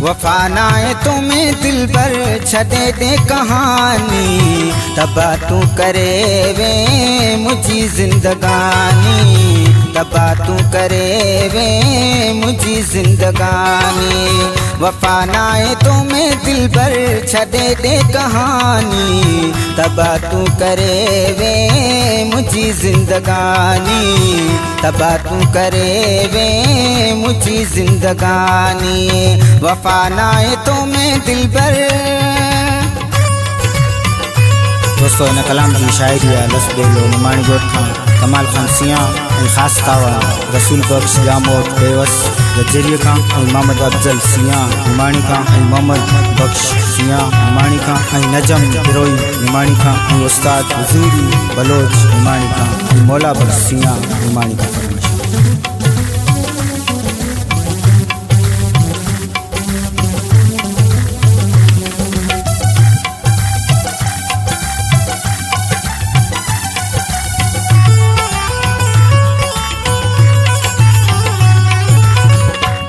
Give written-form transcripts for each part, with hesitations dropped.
वफा नाए तुम्हें दिल पर छदे दे कहानी, तबा तू करे वे मुझी जिंदगानी, तबा तू करे वे मुझी जिंदगानी। वफा नाए तुम्हें दिल पर छदे दे कहानी, तबा तू करे वे मुझी जिंदगानी, तबा तू करे वे मुझी जिंदगानी। वफा नाए तुम्हें दिल पर। दोस्तों इन कलाम जी शायरी है लस बेलो निमाणी गोट खां कमाल खान सिया ऐं ख़ासि तावा रसूल बख्श जामोट बेवस जरिए खां ऐं मोहम्मद अफजल सिया निमाणी खां ऐं मोहम्मद बख्श सिया निमाणी खां ऐं नजम हिरोई निमाणी खां ऐं उस्ताद हुजूरी बलोच निमाणी खां ऐं मौला बख्श सिया निमाणी खां।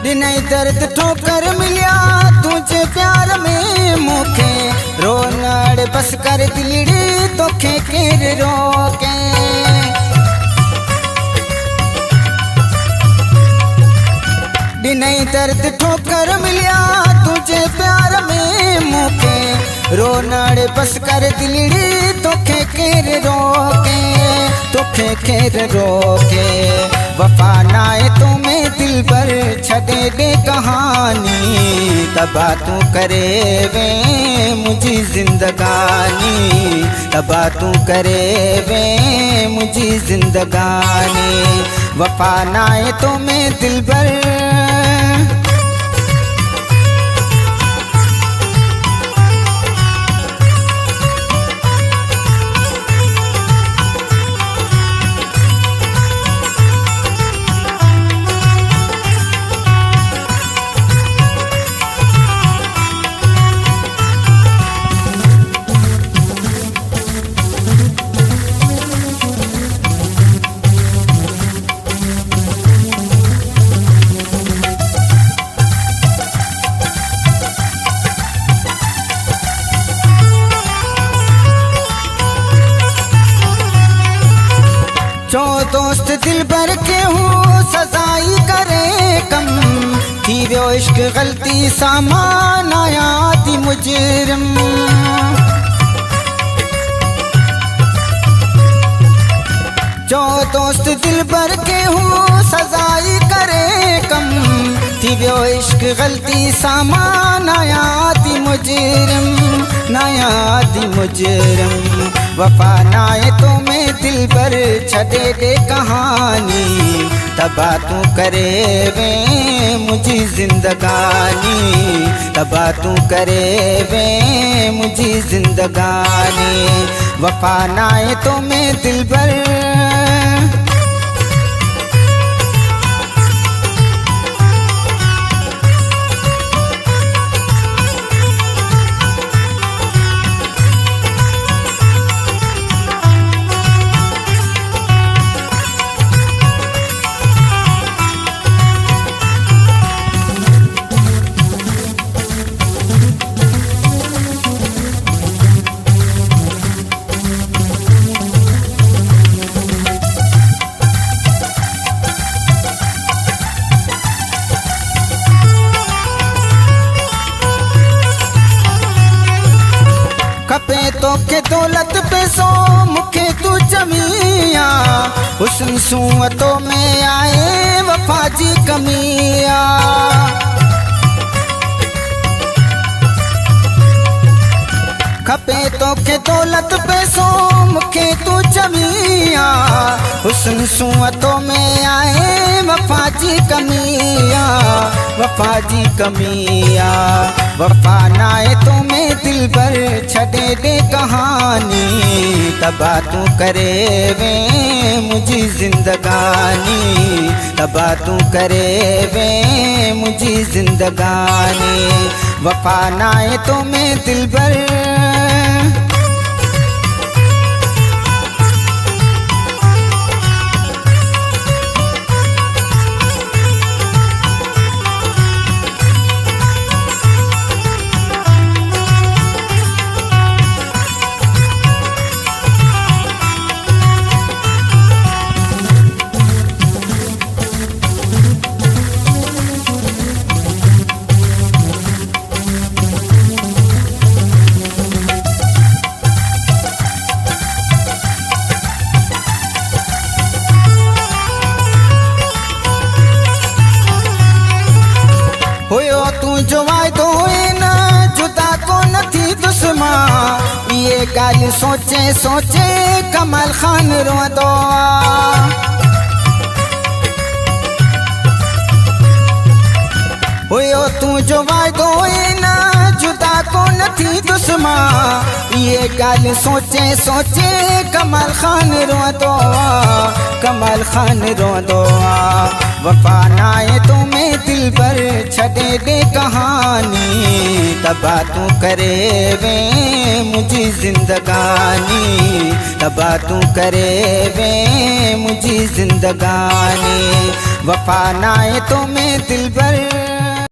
दिनई दर्द ठोकर मिलिया तुझे प्यार में मुखे, रोनड़ बस कर दिलड़ी तोखे केर रोके। दिनई दर्द ठोकर मिलिया तुझे प्यार में मुखे, रोनड़ बस कर दिलड़ी तोखे केर रोके, तोखे केर रोके। वफा नाए तुम्हें दिल पर छदे दे कहानी, तबा तू करे वे मुझी जिंदगानी, तबा तू करे वे मुझी जिंदगानी। वफा नाए तुम्हें दिल पर। जो दोस्त दिल भर के हूँ सजाई करे कम, थी वो इश्क गलती सामान आया थी मुजरिम। जो दोस्त दिल भर के हूँ सजाई करे कम, थी वो इश्क गलती सामान आया थी मुजरिम, नया थी मुजरिम। वफा नाए तुम्हें दिल पर छदे दे कहानी, तबा तू करे वे मुझी जिंदगानी, तबा तू करे वे मुझी जिंदगानी। वफा नाए तुम्हें दिल पर। खपे तो के दौलत पैसो मुखे तू जमिया, हुस्न सूअतों में आए वफा जी कमिया। खपे तो के दौलत पैसो मुखे तू जमिया, हुस्न सूअतों में आए वफा जी कमिया, वफा जी कमिया। वफा नाए तुम्हें दिल पर छदे दे कहानी, तबा तू करे वे मुझी जिंदगानी, तबा तू करे वे मुझी जिंदगानी। वफा नाए तुम्हें दिल पर। गाल सोचे सोचे कमाल खान रोंदो हुयो तू जो वायदो ना जुदा को नथी दुश्मा ये गाल सोचे सोचे कमाल खान रोंदो कमाल खान रोंदो वफा नाए तुम्हें दिल पर छड़े दे कहानी तबा तू करे वे मुझी जिंदगानी तबा तू करे वे मुझी जिंदगानी वफा नाए तुम्हें दिल पर